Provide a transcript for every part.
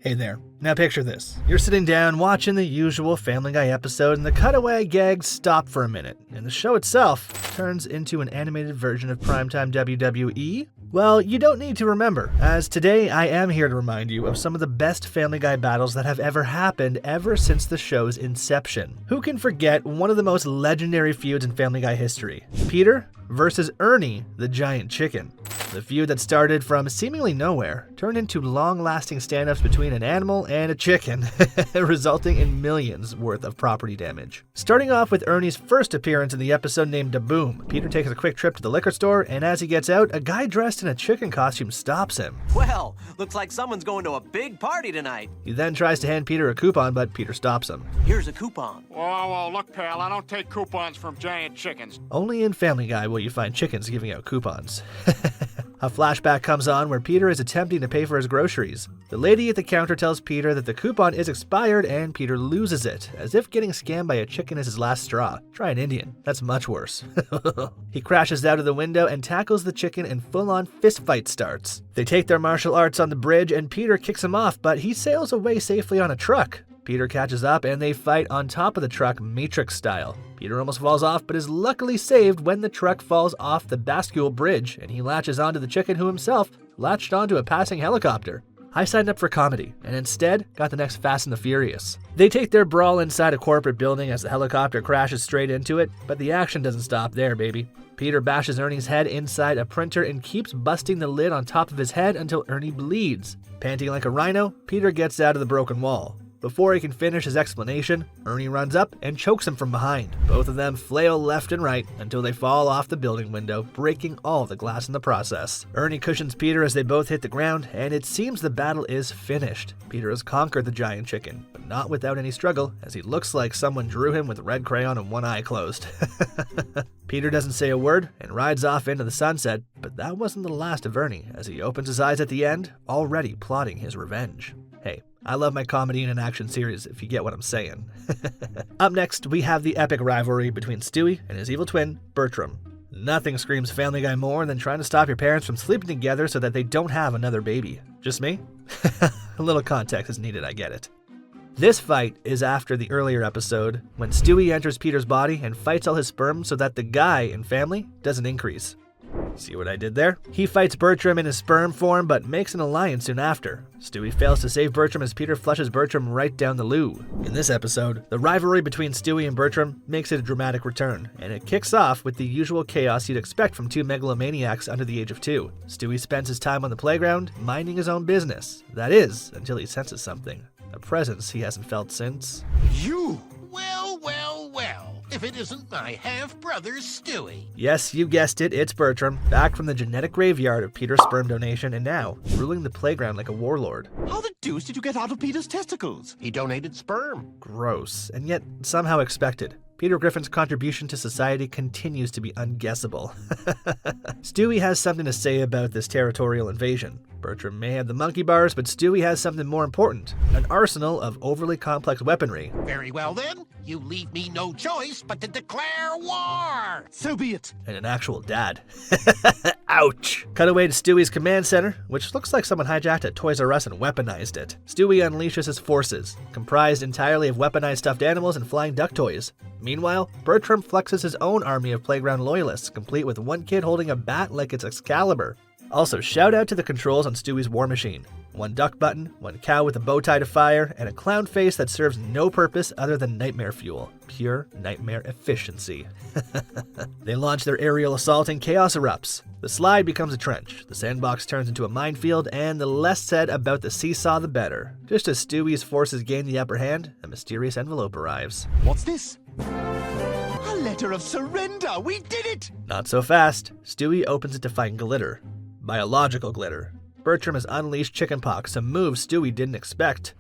Hey there. Now picture this. You're sitting down watching the usual Family Guy episode and the cutaway gags stop for a minute, and the show itself turns into an animated version of primetime WWE. Well, you don't need to remember, as today I am here to remind you of some of the best Family Guy battles that have ever happened ever since the show's inception. Who can forget one of the most legendary feuds in Family Guy history? Peter versus Ernie the Giant Chicken. The feud that started from seemingly nowhere turned into long-lasting standoffs between an animal and a chicken, resulting in millions worth of property damage. Starting off with Ernie's first appearance in the episode named Da Boom, Peter takes a quick trip to the liquor store, and as he gets out, a guy dressed in a chicken costume stops him. Well, looks like someone's going to a big party tonight. He then tries to hand Peter a coupon, but Peter stops him. Here's a coupon. Whoa, look, pal, I don't take coupons from giant chickens. Only in Family Guy will you find chickens giving out coupons. A flashback comes on where Peter is attempting to pay for his groceries. The lady at the counter tells Peter that the coupon is expired and Peter loses it, as if getting scammed by a chicken is his last straw. Try an Indian. That's much worse. He crashes out of the window and tackles the chicken and full-on fistfight starts. They take their martial arts on the bridge and Peter kicks him off, but he sails away safely on a truck. Peter catches up and they fight on top of the truck Matrix style. Peter almost falls off but is luckily saved when the truck falls off the bascule bridge and he latches onto the chicken who himself latched onto a passing helicopter. I signed up for comedy and instead got the next Fast and the Furious. They take their brawl inside a corporate building as the helicopter crashes straight into it, but the action doesn't stop there, baby. Peter bashes Ernie's head inside a printer and keeps busting the lid on top of his head until Ernie bleeds. Panting like a rhino, Peter gets out of the broken wall. Before he can finish his explanation, Ernie runs up and chokes him from behind. Both of them flail left and right until they fall off the building window, breaking all the glass in the process. Ernie cushions Peter as they both hit the ground, and it seems the battle is finished. Peter has conquered the giant chicken, but not without any struggle, as he looks like someone drew him with red crayon and one eye closed. Peter doesn't say a word and rides off into the sunset, but that wasn't the last of Ernie, as he opens his eyes at the end, already plotting his revenge. Hey, I love my comedy in an action series, if you get what I'm saying. Up next, we have the epic rivalry between Stewie and his evil twin, Bertram. Nothing screams Family Guy more than trying to stop your parents from sleeping together so that they don't have another baby. Just me? A little context is needed, I get it. This fight is after the earlier episode, when Stewie enters Peter's body and fights all his sperm so that the guy in family doesn't increase. See what I did there? He fights Bertram in his sperm form, but makes an alliance soon after. Stewie fails to save Bertram as Peter flushes Bertram right down the loo. In this episode, the rivalry between Stewie and Bertram makes it a dramatic return, and it kicks off with the usual chaos you'd expect from two megalomaniacs under the age of 2. Stewie spends his time on the playground, minding his own business. That is, until he senses something. A presence he hasn't felt since. You! Well. If it isn't my half-brother, Stewie. Yes, you guessed it, it's Bertram, back from the genetic graveyard of Peter's sperm donation and now ruling the playground like a warlord. How the deuce did you get out of Peter's testicles? He donated sperm. Gross, and yet somehow expected. Peter Griffin's contribution to society continues to be unguessable. Stewie has something to say about this territorial invasion. Bertram may have the monkey bars, but Stewie has something more important, an arsenal of overly complex weaponry. Very well then, you leave me no choice but to declare war! So be it. And an actual dad. Ouch! Cut away to Stewie's command center, which looks like someone hijacked a Toys R Us and weaponized it. Stewie unleashes his forces, comprised entirely of weaponized stuffed animals and flying duck toys. Meanwhile, Bertram flexes his own army of playground loyalists, complete with one kid holding a bat like it's Excalibur. Also, shout out to the controls on Stewie's war machine. One duck button, one cow with a bow tie to fire, and a clown face that serves no purpose other than nightmare fuel. Pure nightmare efficiency. They launch their aerial assault and chaos erupts. The slide becomes a trench, the sandbox turns into a minefield, and the less said about the seesaw the better. Just as Stewie's forces gain the upper hand, a mysterious envelope arrives. What's this? A letter of surrender! We did it! Not so fast. Stewie opens it to find glitter. Biological glitter. Bertram has unleashed chickenpox, a move Stewie didn't expect.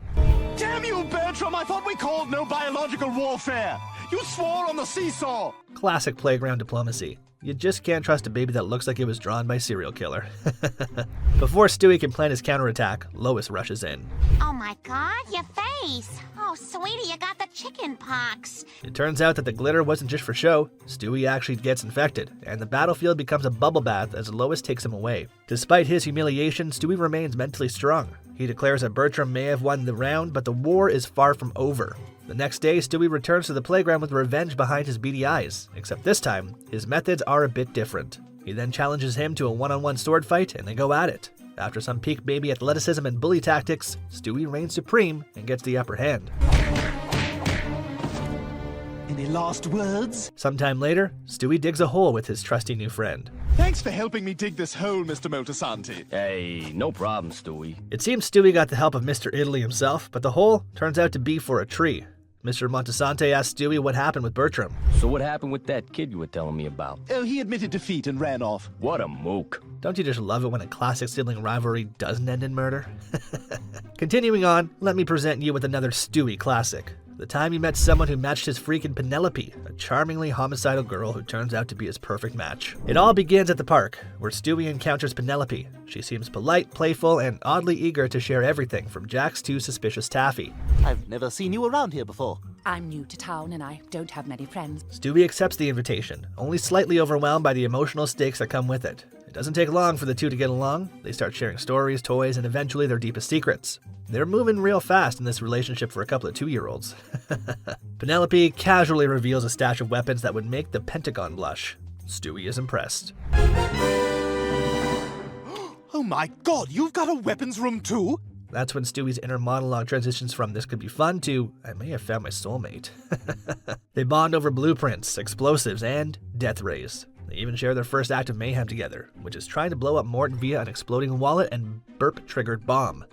Damn you, Bertram! I thought we called no biological warfare! You swore on the seesaw! Classic playground diplomacy. You just can't trust a baby that looks like it was drawn by a serial killer. Before Stewie can plan his counterattack, Lois rushes in. Oh my god, your face! Oh, sweetie, you got the chicken pox. It turns out that the glitter wasn't just for show. Stewie actually gets infected, and the battlefield becomes a bubble bath as Lois takes him away. Despite his humiliation, Stewie remains mentally strong. He declares that Bertram may have won the round, but the war is far from over. The next day, Stewie returns to the playground with revenge behind his beady eyes, except this time, his methods are a bit different. He then challenges him to a one-on-one sword fight, and they go at it. After some peak baby athleticism and bully tactics, Stewie reigns supreme and gets the upper hand. Any last words? Sometime later, Stewie digs a hole with his trusty new friend. Thanks for helping me dig this hole, Mr. Moltisanti. Hey, no problem, Stewie. It seems Stewie got the help of Mr. Italy himself, but the hole turns out to be for a tree. Mr. Moltisanti asks Stewie what happened with Bertram. So what happened with that kid you were telling me about? Oh, he admitted defeat and ran off. What a mook. Don't you just love it when a classic sibling rivalry doesn't end in murder? Continuing on, let me present you with another Stewie classic. The time he met someone who matched his freak in Penelope, a charmingly homicidal girl who turns out to be his perfect match. It all begins at the park, where Stewie encounters Penelope. She seems polite, playful, and oddly eager to share everything from Jax to suspicious taffy. I've never seen you around here before. I'm new to town and I don't have many friends. Stewie accepts the invitation, only slightly overwhelmed by the emotional stakes that come with it. It doesn't take long for the two to get along. They start sharing stories, toys, and eventually their deepest secrets. They're moving real fast in this relationship for a couple of 2-year-olds. Penelope casually reveals a stash of weapons that would make the Pentagon blush. Stewie is impressed. Oh my god, you've got a weapons room too? That's when Stewie's inner monologue transitions from "this could be fun" to "I may have found my soulmate." They bond over blueprints, explosives, and death rays. They even share their first act of mayhem together, which is trying to blow up Morton via an exploding wallet and burp-triggered bomb.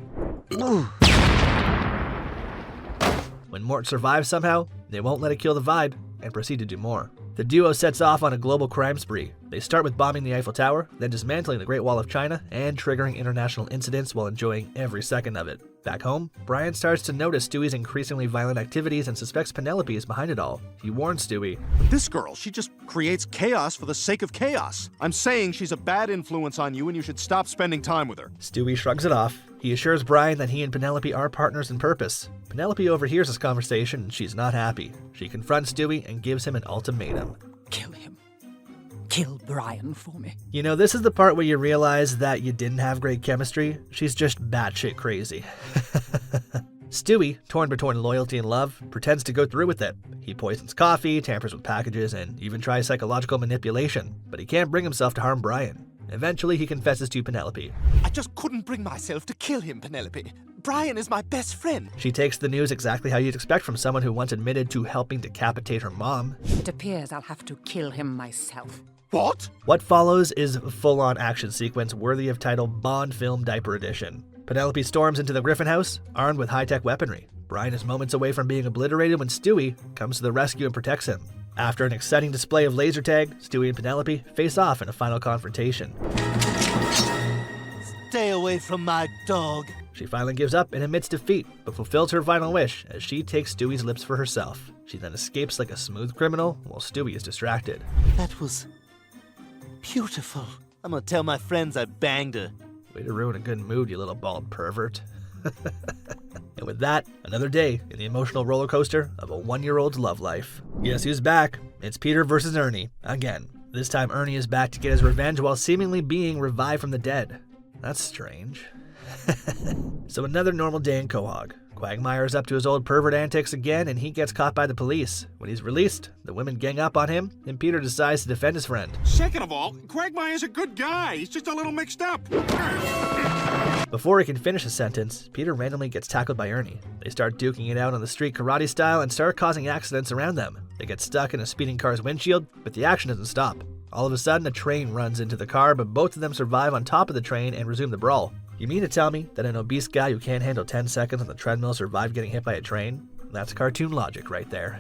When Morton survives somehow, they won't let it kill the vibe and proceed to do more. The duo sets off on a global crime spree. They start with bombing the Eiffel Tower, then dismantling the Great Wall of China, and triggering international incidents while enjoying every second of it. Back home, Brian starts to notice Stewie's increasingly violent activities and suspects Penelope is behind it all. He warns Stewie. This girl, she just creates chaos for the sake of chaos. I'm saying she's a bad influence on you and you should stop spending time with her. Stewie shrugs it off. He assures Brian that he and Penelope are partners in purpose. Penelope overhears this conversation and she's not happy. She confronts Stewie and gives him an ultimatum. Kill him. Kill Brian for me. You know, this is the part where you realize that you didn't have great chemistry. She's just batshit crazy. Stewie, torn between loyalty and love, pretends to go through with it. He poisons coffee, tampers with packages, and even tries psychological manipulation, but he can't bring himself to harm Brian. Eventually, he confesses to Penelope. I just couldn't bring myself to kill him, Penelope. Brian is my best friend. She takes the news exactly how you'd expect from someone who once admitted to helping decapitate her mom. It appears I'll have to kill him myself. What? What follows is a full-on action sequence worthy of title Bond Film Diaper Edition. Penelope storms into the Griffin house, armed with high-tech weaponry. Brian is moments away from being obliterated when Stewie comes to the rescue and protects him. After an exciting display of laser tag, Stewie and Penelope face off in a final confrontation. Stay away from my dog. She finally gives up and admits defeat, but fulfills her final wish as she takes Stewie's lips for herself. She then escapes like a smooth criminal while Stewie is distracted. That was beautiful. I'm gonna tell my friends I banged her. Way to ruin a good mood, you little bald pervert. And with that, another day in the emotional roller coaster of a 1-year-old's love life. Guess who's back? It's Peter versus Ernie, again. This time Ernie is back to get his revenge while seemingly being revived from the dead. That's strange. So another normal day in Quahog. Quagmire is up to his old pervert antics again and he gets caught by the police. When he's released, the women gang up on him and Peter decides to defend his friend. Second of all, Quagmire's a good guy. He's just a little mixed up. Before he can finish his sentence, Peter randomly gets tackled by Ernie. They start duking it out on the street karate style and start causing accidents around them. They get stuck in a speeding car's windshield, but the action doesn't stop. All of a sudden, a train runs into the car, but both of them survive on top of the train and resume the brawl. You mean to tell me that an obese guy who can't handle 10 seconds on the treadmill survived getting hit by a train? That's cartoon logic right there.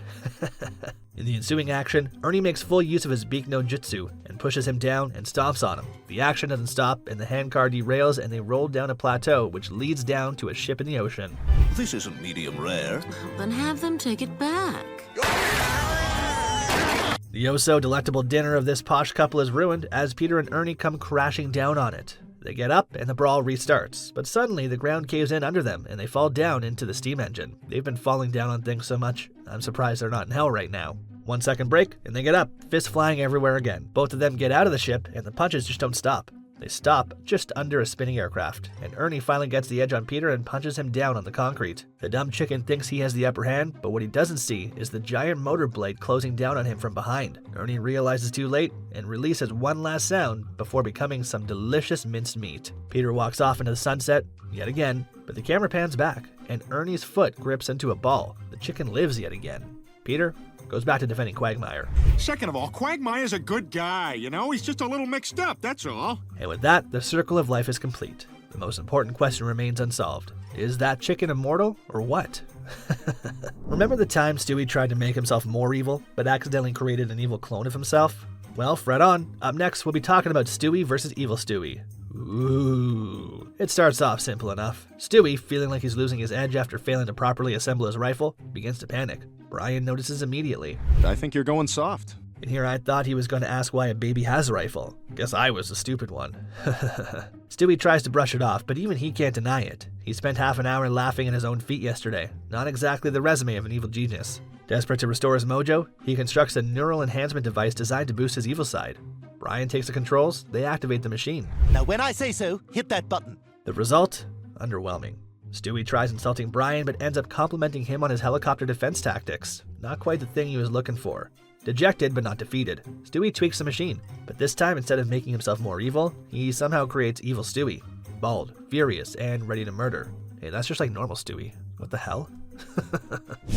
In the ensuing action, Ernie makes full use of his beak no jutsu and pushes him down and stomps on him. The action doesn't stop and the handcar derails and they roll down a plateau which leads down to a ship in the ocean. This isn't medium rare. Then have them take it back. The oh-so delectable dinner of this posh couple is ruined as Peter and Ernie come crashing down on it. They get up and the brawl restarts, but suddenly the ground caves in under them and they fall down into the steam engine. They've been falling down on things so much, I'm surprised they're not in hell right now. 1 second break and they get up, fists flying everywhere again. Both of them get out of the ship and the punches just don't stop. They stop just under a spinning aircraft, and Ernie finally gets the edge on Peter and punches him down on the concrete. The dumb chicken thinks he has the upper hand, but what he doesn't see is the giant motor blade closing down on him from behind. Ernie realizes too late and releases one last sound before becoming some delicious minced meat. Peter walks off into the sunset, yet again, but the camera pans back, and Ernie's foot grips into a ball. The chicken lives yet again. Peter goes back to defending Quagmire. Second of all, Quagmire's a good guy, you know? He's just a little mixed up, that's all. And with that, the circle of life is complete. The most important question remains unsolved. Is that chicken immortal, or what? Remember the time Stewie tried to make himself more evil, but accidentally created an evil clone of himself? Well, fret on. Up next, we'll be talking about Stewie versus Evil Stewie. Ooh. It starts off simple enough. Stewie, feeling like he's losing his edge after failing to properly assemble his rifle, begins to panic. Brian notices immediately. I think you're going soft. And here I thought he was going to ask why a baby has a rifle. Guess I was the stupid one. Stewie tries to brush it off, but even he can't deny it. He spent half an hour laughing at his own feet yesterday. Not exactly the resume of an evil genius. Desperate to restore his mojo, he constructs a neural enhancement device designed to boost his evil side. Brian takes the controls, they activate the machine. Now when I say so, hit that button. The result? Underwhelming. Stewie tries insulting Brian, but ends up complimenting him on his helicopter defense tactics. Not quite the thing he was looking for. Dejected, but not defeated, Stewie tweaks the machine. But this time, instead of making himself more evil, he somehow creates Evil Stewie. Bald, furious, and ready to murder. Hey, that's just like normal Stewie. What the hell?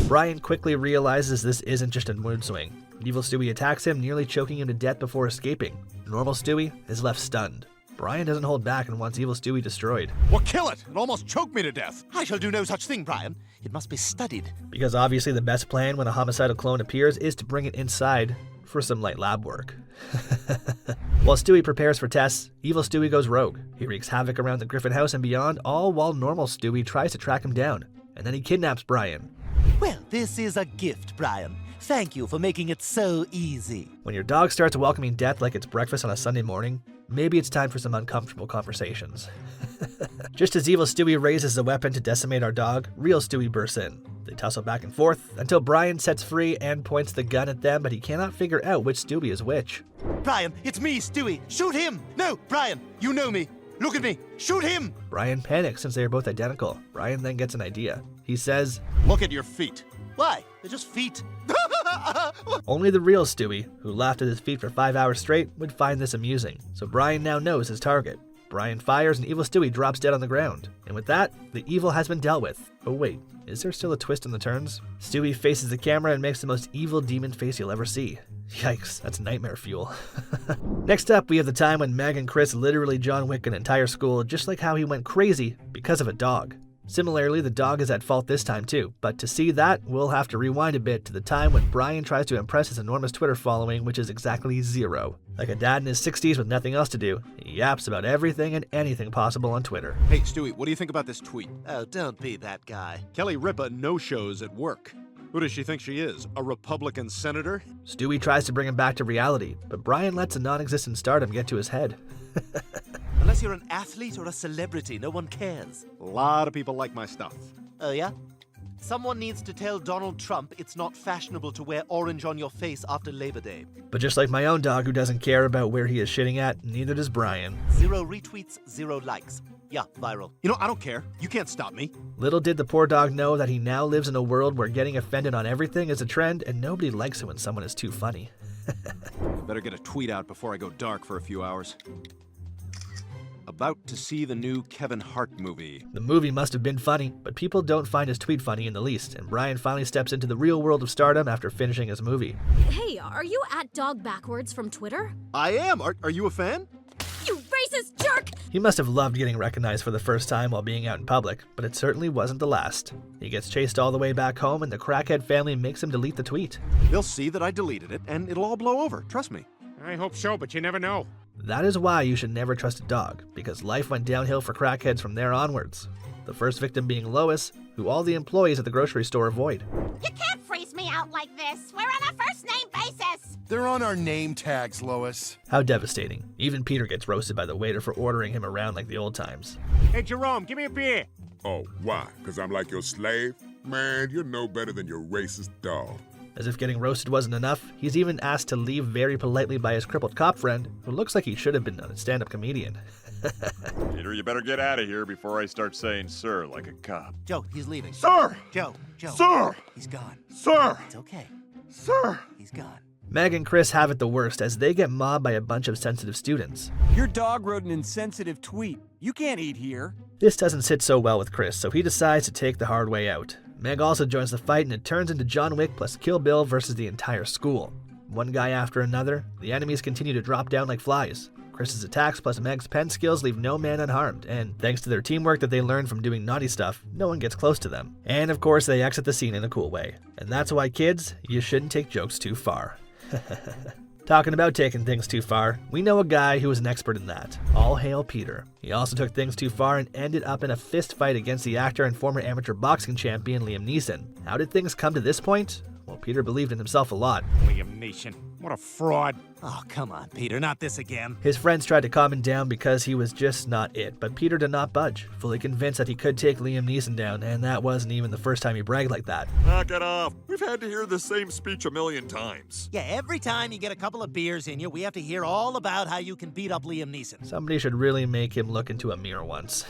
Brian quickly realizes this isn't just a mood swing. Evil Stewie attacks him, nearly choking him to death before escaping. Normal Stewie is left stunned. Brian doesn't hold back and wants Evil Stewie destroyed. Well, kill it! It almost choked me to death. I shall do no such thing, Brian. It must be studied. Because obviously the best plan when a homicidal clone appears is to bring it inside for some light lab work. While Stewie prepares for tests, Evil Stewie goes rogue. He wreaks havoc around the Griffin house and beyond, all while normal Stewie tries to track him down. And then he kidnaps Brian. Well, this is a gift, Brian. Thank you for making it so easy. When your dog starts welcoming death like it's breakfast on a Sunday morning, maybe it's time for some uncomfortable conversations. Just as Evil Stewie raises the weapon to decimate our dog, real Stewie bursts in. They tussle back and forth until Brian sets free and points the gun at them, but he cannot figure out which Stewie is which. Brian, it's me, Stewie. Shoot him! No, Brian, you know me. Look at me. Shoot him! Brian panics since they are both identical. Brian then gets an idea. He says, Look at your feet. Why? They're just feet. Only the real Stewie, who laughed at his feet for 5 hours straight, would find this amusing. So Brian now knows his target. Brian fires and Evil Stewie drops dead on the ground. And with that, the evil has been dealt with. Oh wait, is there still a twist in the turns? Stewie faces the camera and makes the most evil demon face you'll ever see. Yikes, that's nightmare fuel. Next up, we have the time when Meg and Chris literally John Wick an entire school, just like how he went crazy because of a dog. Similarly, the dog is at fault this time too, but to see that, we'll have to rewind a bit to the time when Brian tries to impress his enormous Twitter following, which is exactly 0. Like a dad in his 60s with nothing else to do, he yaps about everything and anything possible on Twitter. Hey, Stewie, what do you think about this tweet? Oh, don't be that guy. Kelly Ripa no-shows at work. Who does she think she is? A Republican senator? Stewie tries to bring him back to reality, but Brian lets a non-existent stardom get to his head. Unless you're an athlete or a celebrity, no one cares. A lot of people like my stuff. Oh, yeah? Someone needs to tell Donald Trump it's not fashionable to wear orange on your face after Labor Day. But just like my own dog who doesn't care about where he is shitting at, neither does Brian. 0 retweets, 0 likes. Yeah, viral. You know, I don't care. You can't stop me. Little did the poor dog know that he now lives in a world where getting offended on everything is a trend and nobody likes it when someone is too funny. Better get a tweet out before I go dark for a few hours. About to see the new Kevin Hart movie. The movie must have been funny, but people don't find his tweet funny in the least, and Brian finally steps into the real world of stardom after finishing his movie. Hey, are you at Dog Backwards from Twitter? I am. Are you a fan? You racist jerk! He must have loved getting recognized for the first time while being out in public, but it certainly wasn't the last. He gets chased all the way back home, and the crackhead family makes him delete the tweet. They'll see that I deleted it, and it'll all blow over. Trust me. I hope so, but you never know. That is why you should never trust a dog, because life went downhill for crackheads from there onwards. The first victim being Lois, who all the employees at the grocery store avoid. You can't freeze me out like this. We're on a first-name basis. They're on our name tags, Lois. How devastating. Even Peter gets roasted by the waiter for ordering him around like the old times. Hey, Jerome, give me a beer. Oh, why? Because I'm like your slave? Man, you're no better than your racist dog. As if getting roasted wasn't enough, he's even asked to leave very politely by his crippled cop friend, who looks like he should have been a stand-up comedian. Peter, you better get out of here before I start saying sir like a cop. Joe, he's leaving. Sir! Joe. Sir! He's gone. Sir! It's okay. Sir! He's gone. Meg and Chris have it the worst as they get mobbed by a bunch of sensitive students. Your dog wrote an insensitive tweet. You can't eat here. This doesn't sit so well with Chris, so he decides to take the hard way out. Meg also joins the fight and it turns into John Wick plus Kill Bill versus the entire school. One guy after another, the enemies continue to drop down like flies. Chris's attacks plus Meg's pen skills leave no man unharmed, and thanks to their teamwork that they learned from doing naughty stuff, no one gets close to them. And of course, they exit the scene in a cool way. And that's why, kids, you shouldn't take jokes too far. Talking about taking things too far, we know a guy who is an expert in that. All hail Peter. He also took things too far and ended up in a fist fight against the actor and former amateur boxing champion Liam Neeson. How did things come to this point? Well, Peter believed in himself a lot. Liam Neeson, what a fraud. Oh, come on, Peter, not this again. His friends tried to calm him down because he was just not it, but Peter did not budge, fully convinced that he could take Liam Neeson down, and that wasn't even the first time he bragged like that. Knock it off. We've had to hear the same speech a million times. Yeah, every time you get a couple of beers in you, we have to hear all about how you can beat up Liam Neeson. Somebody should really make him look into a mirror once.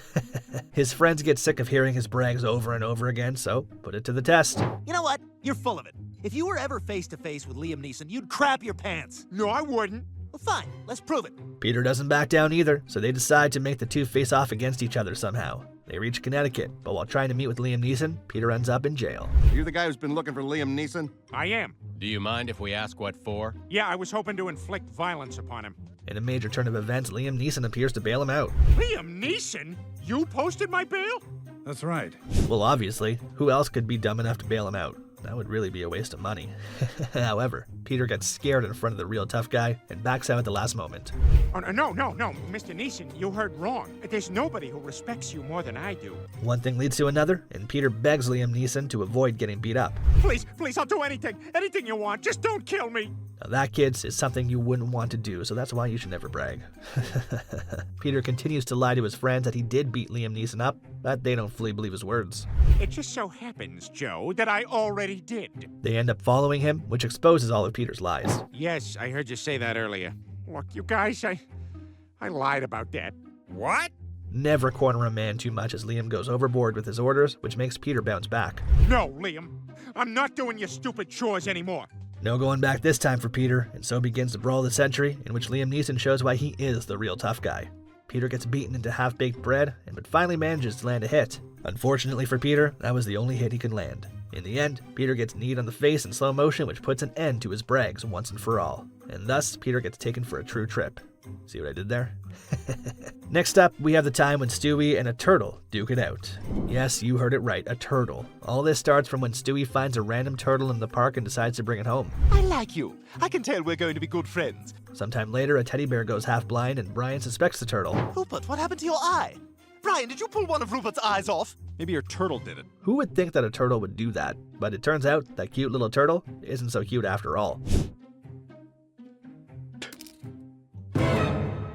His friends get sick of hearing his brags over and over again, so put it to the test. You know what? You're full of it. If you were ever face to face with Liam Neeson, you'd crap your pants. No, I wouldn't. Well, fine. Let's prove it. Peter doesn't back down either, so they decide to make the two face off against each other somehow. They reach Connecticut, but while trying to meet with Liam Neeson, Peter ends up in jail. You the guy who's been looking for Liam Neeson? I am. Do you mind if we ask what for? Yeah, I was hoping to inflict violence upon him. In a major turn of events, Liam Neeson appears to bail him out. Liam Neeson? You posted my bail? That's right. Well, obviously, who else could be dumb enough to bail him out? That would really be a waste of money. However, Peter gets scared in front of the real tough guy and backs out at the last moment. Oh, no, Mr. Neeson, you heard wrong. There's nobody who respects you more than I do. One thing leads to another, and Peter begs Liam Neeson to avoid getting beat up. Please, I'll do anything you want. Just don't kill me. Now that, kids, is something you wouldn't want to do, so that's why you should never brag. Peter continues to lie to his friends that he did beat Liam Neeson up, but they don't fully believe his words. It just so happens, Joe, that I already did. They end up following him, which exposes all of Peter's lies. Yes, I heard you say that earlier. Look, you guys, I lied about that. What? Never corner a man too much as Liam goes overboard with his orders, which makes Peter bounce back. No, Liam, I'm not doing your stupid chores anymore. No going back this time for Peter, and so begins the brawl of the century, in which Liam Neeson shows why he is the real tough guy. Peter gets beaten into half-baked bread, but finally manages to land a hit. Unfortunately for Peter, that was the only hit he could land. In the end, Peter gets kneed on the face in slow motion, which puts an end to his brags once and for all. And thus, Peter gets taken for a true trip. See what I did there? Next up, we have the time when Stewie and a turtle duke it out. Yes, you heard it right, a turtle. All this starts from when Stewie finds a random turtle in the park and decides to bring it home. I like you. I can tell we're going to be good friends. Sometime later, a teddy bear goes half blind and Brian suspects the turtle. Rupert, what happened to your eye? Brian, did you pull one of Rupert's eyes off? Maybe your turtle did it. Who would think that a turtle would do that? But it turns out that cute little turtle isn't so cute after all.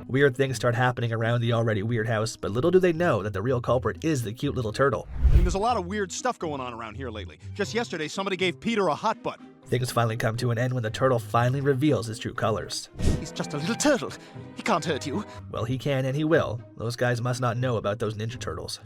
Weird things start happening around the already weird house, but little do they know that the real culprit is the cute little turtle. I mean, there's a lot of weird stuff going on around here lately. Just yesterday, somebody gave Peter a hot butt. Things finally come to an end when the turtle finally reveals his true colors. He's just a little turtle. He can't hurt you. Well, he can and he will. Those guys must not know about those Ninja Turtles.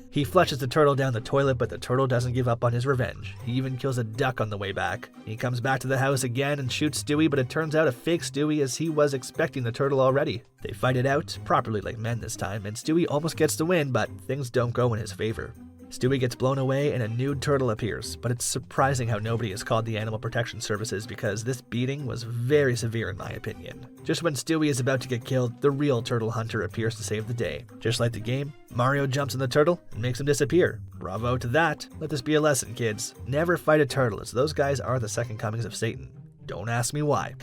He flushes the turtle down the toilet, but the turtle doesn't give up on his revenge. He even kills a duck on the way back. He comes back to the house again and shoots Stewie, but it turns out a fake Stewie as he was expecting the turtle already. They fight it out, properly like men this time, and Stewie almost gets the win, but things don't go in his favor. Stewie gets blown away and a nude turtle appears, but it's surprising how nobody has called the Animal Protection Services because this beating was very severe in my opinion. Just when Stewie is about to get killed, the real turtle hunter appears to save the day. Just like the game, Mario jumps on the turtle and makes him disappear. Bravo to that. Let this be a lesson, kids. Never fight a turtle, as those guys are the second comings of Satan. Don't ask me why.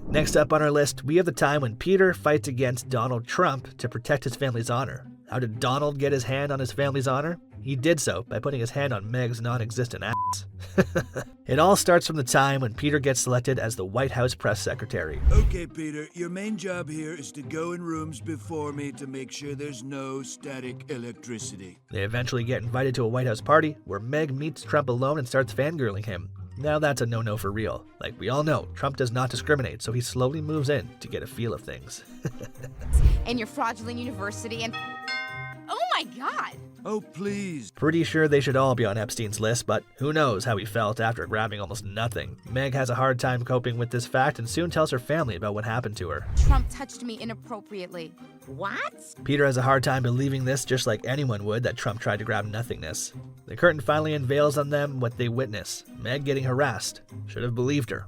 Next up on our list, we have the time when Peter fights against Donald Trump to protect his family's honor. How did Donald get his hand on his family's honor? He did so by putting his hand on Meg's non-existent ass. It all starts from the time when Peter gets selected as the White House press secretary. Okay, Peter, your main job here is to go in rooms before me to make sure there's no static electricity. They eventually get invited to a White House party where Meg meets Trump alone and starts fangirling him. Now that's a no-no for real. Like we all know, Trump does not discriminate, so he slowly moves in to get a feel of things. And your fraudulent university and... Oh my god! Oh, please. Pretty sure they should all be on Epstein's list, but who knows how he felt after grabbing almost nothing. Meg has a hard time coping with this fact and soon tells her family about what happened to her. Trump touched me inappropriately. What? Peter has a hard time believing this, just like anyone would, that Trump tried to grab nothingness. The curtain finally unveils on them what they witness. Meg getting harassed. Should have believed her.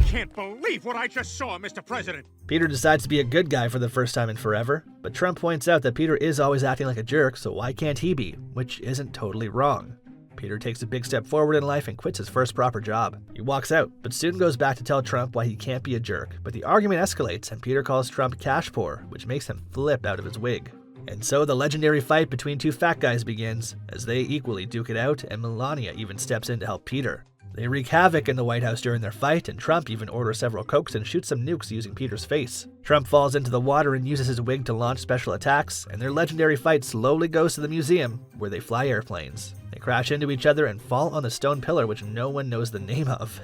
Can't believe what I just saw, Mr. President. Peter decides to be a good guy for the first time in forever, but Trump points out that Peter is always acting like a jerk, so why can't he be? Which isn't totally wrong. Peter takes a big step forward in life and quits his first proper job. He walks out, but soon goes back to tell Trump why he can't be a jerk, but the argument escalates and Peter calls Trump cash poor, which makes him flip out of his wig. And so the legendary fight between two fat guys begins, as they equally duke it out and Melania even steps in to help Peter. They wreak havoc in the White House during their fight, and Trump even orders several cokes and shoots some nukes using Peter's face. Trump falls into the water and uses his wig to launch special attacks, and their legendary fight slowly goes to the museum, where they fly airplanes. They crash into each other and fall on the stone pillar which no one knows the name of.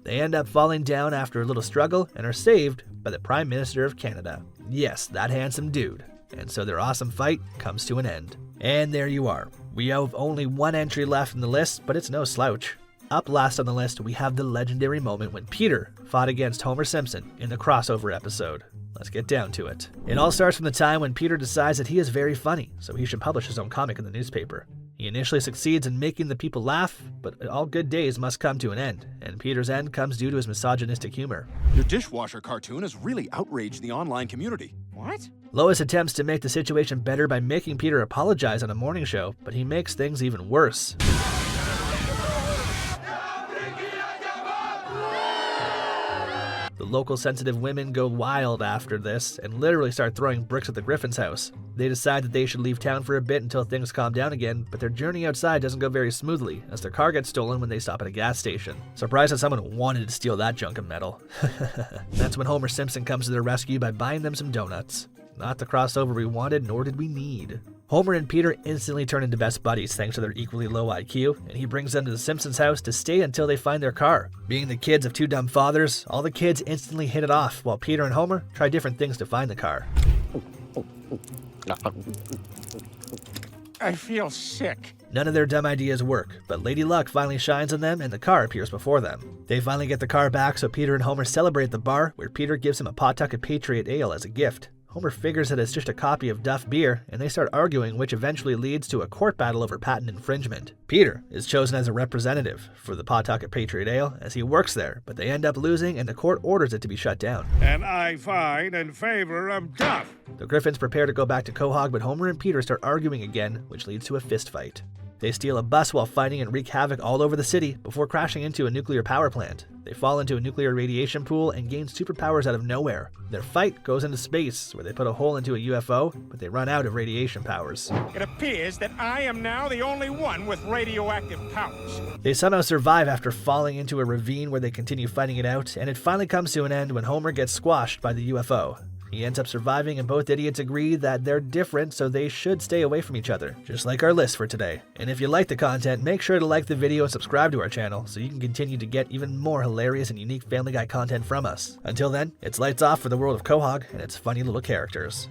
They end up falling down after a little struggle and are saved by the Prime Minister of Canada. Yes, that handsome dude. And so their awesome fight comes to an end. And there you are. We have only one entry left in the list, but it's no slouch. Up last on the list, we have the legendary moment when Peter fought against Homer Simpson in the crossover episode. Let's get down to it. It all starts from the time when Peter decides that he is very funny, so he should publish his own comic in the newspaper. He initially succeeds in making the people laugh, but all good days must come to an end, and Peter's end comes due to his misogynistic humor. Your dishwasher cartoon has really outraged the online community. What? Lois attempts to make the situation better by making Peter apologize on a morning show, but he makes things even worse. The local sensitive women go wild after this and literally start throwing bricks at the Griffin's house. They decide that they should leave town for a bit until things calm down again, but their journey outside doesn't go very smoothly as their car gets stolen when they stop at a gas station. Surprised that someone wanted to steal that junk of metal. That's when Homer Simpson comes to their rescue by buying them some donuts. Not the crossover we wanted, nor did we need. Homer and Peter instantly turn into best buddies thanks to their equally low IQ, and he brings them to the Simpsons' house to stay until they find their car. Being the kids of two dumb fathers, all the kids instantly hit it off, while Peter and Homer try different things to find the car. I feel sick. None of their dumb ideas work, but Lady Luck finally shines on them and the car appears before them. They finally get the car back, so Peter and Homer celebrate at the bar, where Peter gives him a Pawtucket Patriot Ale as a gift. Homer figures that it's just a copy of Duff beer, and they start arguing, which eventually leads to a court battle over patent infringement. Peter is chosen as a representative for the Pawtucket Patriot Ale as he works there, but they end up losing and the court orders it to be shut down. And I find in favor of Duff. The Griffins prepare to go back to Quahog, but Homer and Peter start arguing again, which leads to a fist fight. They steal a bus while fighting and wreak havoc all over the city before crashing into a nuclear power plant. They fall into a nuclear radiation pool and gain superpowers out of nowhere. Their fight goes into space, where they put a hole into a UFO, but they run out of radiation powers. It appears that I am now the only one with radioactive powers. They somehow survive after falling into a ravine where they continue fighting it out, and it finally comes to an end when Homer gets squashed by the UFO. He ends up surviving, and both idiots agree that they're different, so they should stay away from each other, just like our list for today. And if you like the content, make sure to like the video and subscribe to our channel so you can continue to get even more hilarious and unique Family Guy content from us. Until then, it's lights off for the world of Quahog and its funny little characters.